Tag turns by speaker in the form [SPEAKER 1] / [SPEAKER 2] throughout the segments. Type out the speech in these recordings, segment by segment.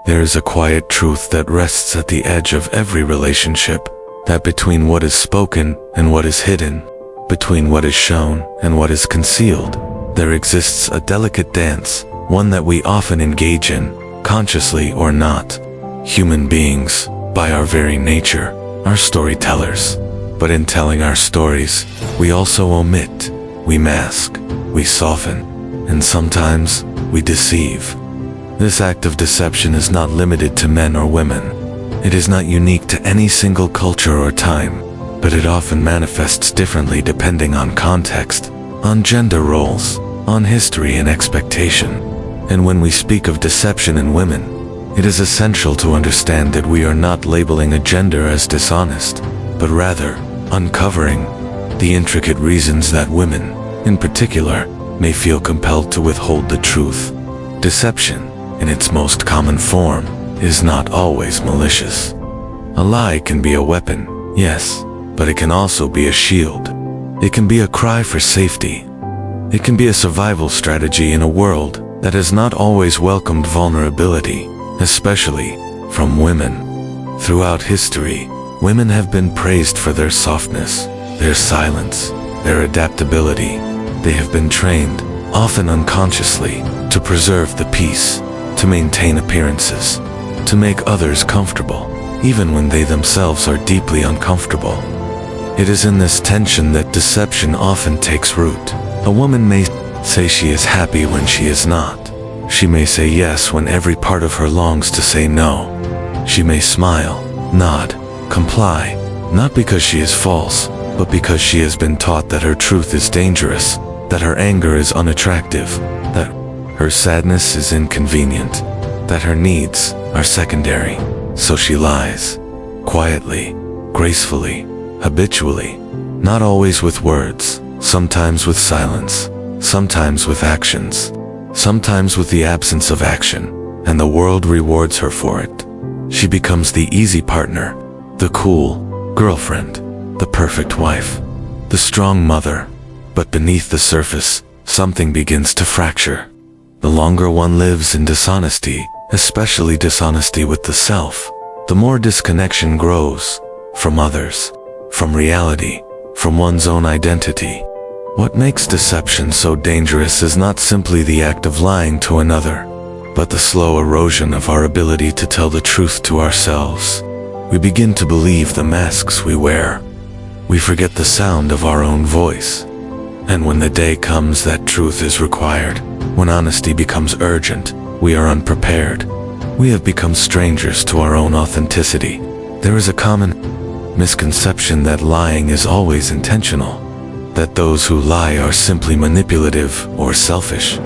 [SPEAKER 1] There is a quiet truth that rests at the edge of every relationship, that between what is spoken and what is hidden, between what is shown and what is concealed, there exists a delicate dance, one that we often engage in, consciously or not. Human beings, by our very nature, are storytellers. But in telling our stories, we also omit, we mask, we soften, and sometimes we deceive. This act of deception is not limited to men or women. It is not unique to any single culture or time, but it often manifests differently depending on context, on gender roles, on history and expectation. And when we speak of deception in women, it is essential to understand that we are not labeling a gender as dishonest, but rather uncovering the intricate reasons that women, in particular, may feel compelled to withhold the truth. Deception, in its most common form, is not always malicious. A lie can be a weapon, yes, but it can also be a shield. It can be a cry for safety. It can be a survival strategy in a world that has not always welcomed vulnerability, especially from women. Throughout history, women have been praised for their softness, their silence, their adaptability. They have been trained, often unconsciously, to preserve the peace, to maintain appearances, to make others comfortable, even when they themselves are deeply uncomfortable. It is in this tension that deception often takes root. A woman may say she is happy when she is not. She may say yes when every part of her longs to say no. She may smile, nod, comply, not because she is false, but because she has been taught that her truth is dangerous, that her anger is unattractive, that her sadness is inconvenient, that her needs are secondary. So she lies, quietly, gracefully, habitually, not always with words, sometimes with silence, sometimes with actions, sometimes with the absence of action, and the world rewards her for it. She becomes the easy partner, the cool girlfriend, the perfect wife, the strong mother. But beneath the surface, something begins to fracture. The longer one lives in dishonesty, especially dishonesty with the self, the more disconnection grows from others, from reality, from one's own identity. What makes deception so dangerous is not simply the act of lying to another, but the slow erosion of our ability to tell the truth to ourselves. We begin to believe the masks we wear. We forget the sound of our own voice. And when the day comes that truth is required, when honesty becomes urgent, we are unprepared. We have become strangers to our own authenticity. There is a common misconception that lying is always intentional, that those who lie are simply manipulative or selfish.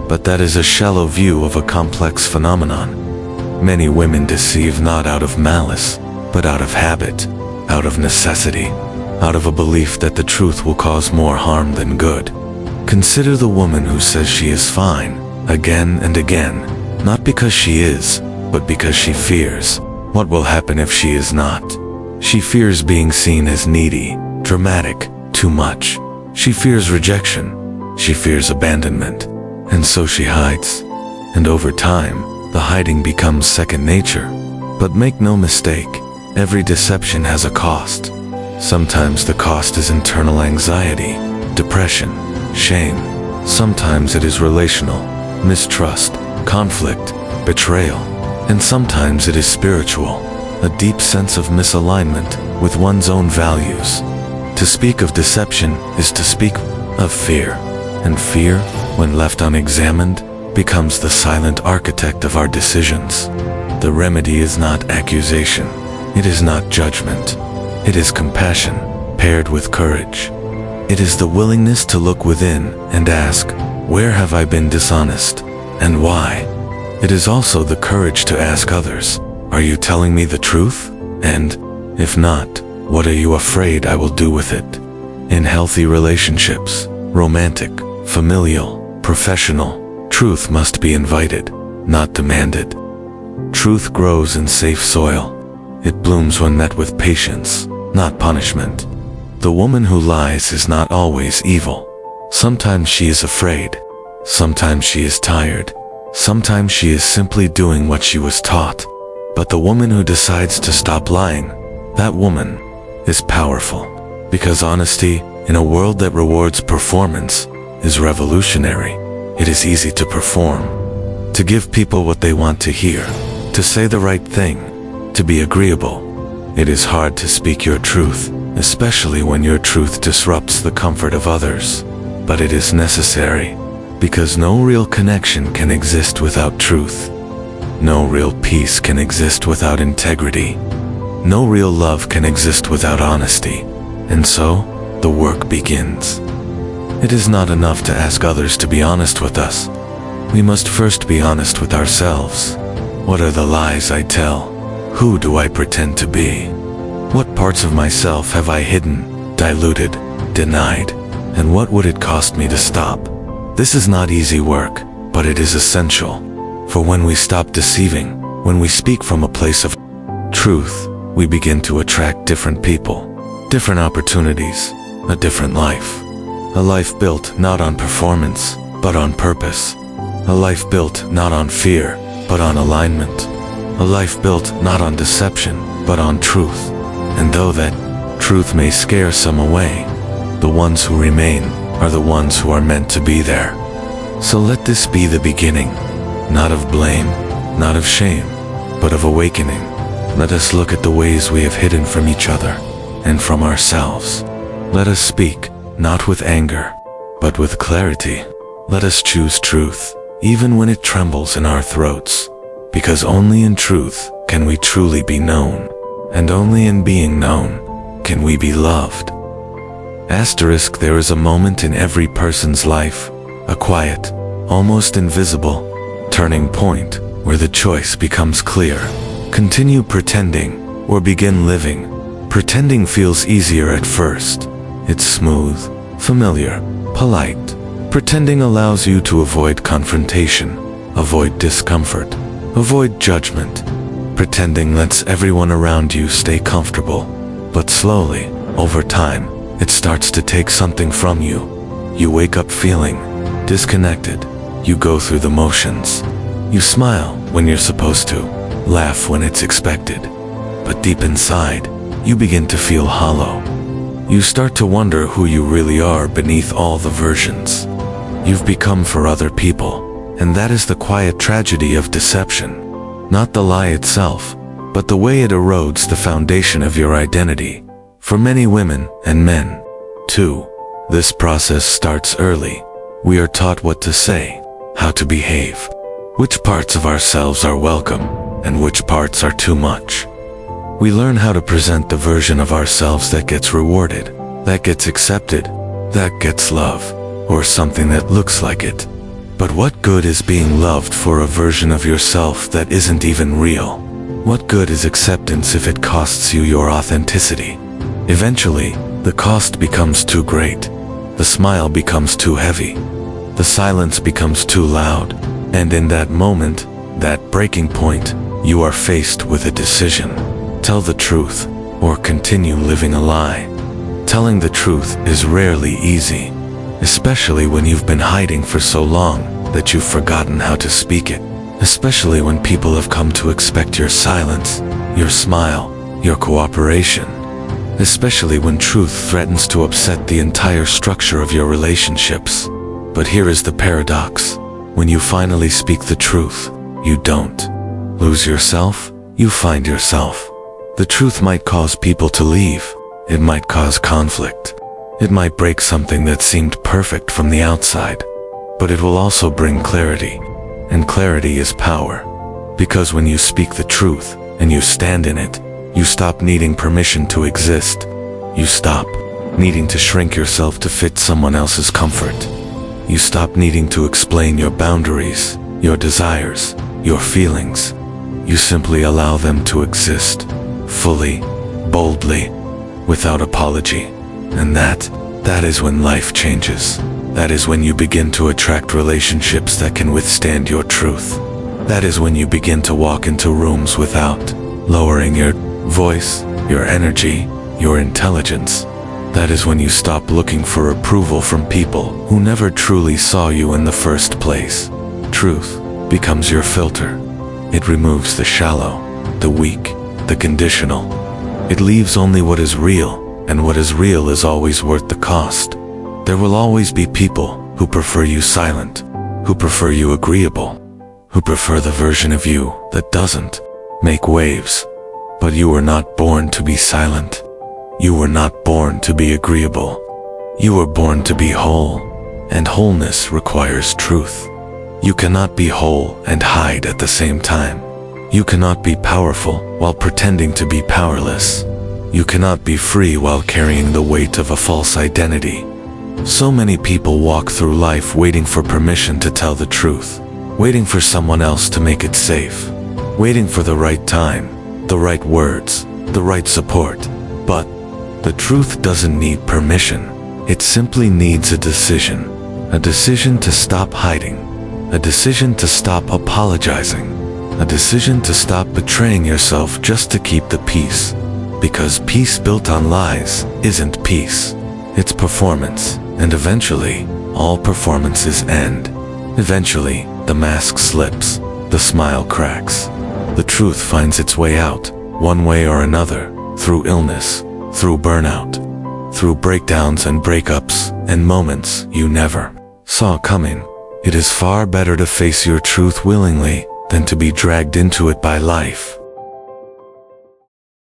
[SPEAKER 1] But that is a shallow view of a complex phenomenon. Many women deceive not out of malice, but out of habit, out of necessity, out of a belief that the truth will cause more harm than good. Consider the woman who says she is fine, again and again, not because she is, but because she fears. What will happen if she is not? She fears being seen as needy, dramatic, too much. She fears rejection. She fears abandonment. And so she hides. And over time, the hiding becomes second nature. But make no mistake, every deception has a cost. Sometimes the cost is internal anxiety, depression, shame. Sometimes it is relational, mistrust, conflict, betrayal. And sometimes it is spiritual, a deep sense of misalignment with one's own values. To speak of deception is to speak of fear, and fear, when left unexamined, becomes the silent architect of our decisions. The remedy is not accusation, it is not judgment, it is compassion paired with courage. It is the willingness to look within and ask, where have I been dishonest, and why? It is also the courage to ask others, are you telling me the truth? And, if not, what are you afraid I will do with it? In healthy relationships, romantic, familial, professional, truth must be invited, not demanded. Truth grows in safe soil. It blooms when met with patience, not punishment. The woman who lies is not always evil. Sometimes she is afraid. Sometimes she is tired. Sometimes she is simply doing what she was taught. But the woman who decides to stop lying, that woman is powerful. Because honesty, in a world that rewards performance, is revolutionary. It is easy to perform, to give people what they want to hear, to say the right thing, to be agreeable. It is hard to speak your truth, especially when your truth disrupts the comfort of others. But it is necessary, because no real connection can exist without truth. No real peace can exist without integrity. No real love can exist without honesty. And so, the work begins. It is not enough to ask others to be honest with us. We must first be honest with ourselves. What are the lies I tell? Who do I pretend to be? What parts of myself have I hidden, diluted, denied? And what would it cost me to stop? This is not easy work, but it is essential. For when we stop deceiving, when we speak from a place of truth, we begin to attract different people, different opportunities, a different life. A life built not on performance, but on purpose. A life built not on fear, but on alignment. A life built not on deception, but on truth. And though that truth may scare some away, the ones who remain are the ones who are meant to be there. So let this be the beginning, not of blame, not of shame, but of awakening. Let us look at the ways we have hidden from each other and from ourselves. Let us speak, not with anger, but with clarity. Let us choose truth, even when it trembles in our throats, because only in truth can we truly be known, and only in being known can we be loved. Asterisk, there is a moment in every person's life, a quiet, almost invisible, turning point where the choice becomes clear. Continue pretending or begin living. Pretending feels easier at first. It's smooth, familiar, polite. Pretending allows you to avoid confrontation, avoid discomfort, avoid judgment. Pretending lets everyone around you stay comfortable. But slowly, over time, it starts to take something from you. You wake up feeling disconnected. You go through the motions. You smile when you're supposed to, laugh when it's expected. But deep inside, you begin to feel hollow. You start to wonder who you really are beneath all the versions you've become for other people. And that is the quiet tragedy of deception. Not the lie itself, but the way it erodes the foundation of your identity. For many women and men, too, this process starts early. We are taught what to say, how to behave, which parts of ourselves are welcome, and which parts are too much. We learn how to present the version of ourselves that gets rewarded, that gets accepted, that gets love, or something that looks like it. But what good is being loved for a version of yourself that isn't even real? What good is acceptance if it costs you your authenticity? Eventually, the cost becomes too great. The smile becomes too heavy. The silence becomes too loud. And in that moment, that breaking point, you are faced with a decision. Tell the truth, or continue living a lie. Telling the truth is rarely easy, especially when you've been hiding for so long that you've forgotten how to speak it. Especially when people have come to expect your silence, your smile, your cooperation. Especially when truth threatens to upset the entire structure of your relationships. But here is the paradox. When you finally speak the truth, you don't lose yourself, you find yourself. The truth might cause people to leave. It might cause conflict. It might break something that seemed perfect from the outside. But it will also bring clarity. And clarity is power. Because when you speak the truth, and you stand in it, you stop needing permission to exist. You stop needing to shrink yourself to fit someone else's comfort. You stop needing to explain your boundaries, your desires, your feelings. You simply allow them to exist, fully, boldly, without apology. And that is when life changes. That is when you begin to attract relationships that can withstand your truth. That is when you begin to walk into rooms without lowering your voice, your energy, your intelligence. That is when you stop looking for approval from people who never truly saw you in the first place. Truth becomes your filter. It removes the shallow, the weak, the conditional. It leaves only what is real, and what is real is always worth the cost. There will always be people who prefer you silent, who prefer you agreeable, who prefer the version of you that doesn't make waves. But you were not born to be silent. You were not born to be agreeable. You were born to be whole, and wholeness requires truth. You cannot be whole and hide at the same time. You cannot be powerful while pretending to be powerless. You cannot be free while carrying the weight of a false identity. So many people walk through life waiting for permission to tell the truth, waiting for someone else to make it safe, waiting for the right time, the right words, the right support. But the truth doesn't need permission. It simply needs a decision to stop hiding, a decision to stop apologizing, a decision to stop betraying yourself just to keep the peace. Because peace built on lies isn't peace. It's performance, and eventually, all performances end. Eventually, the mask slips, the smile cracks. The truth finds its way out, one way or another, through illness, through burnout, through breakdowns and breakups, and moments you never saw coming. It is far better to face your truth willingly than to be dragged into it by life.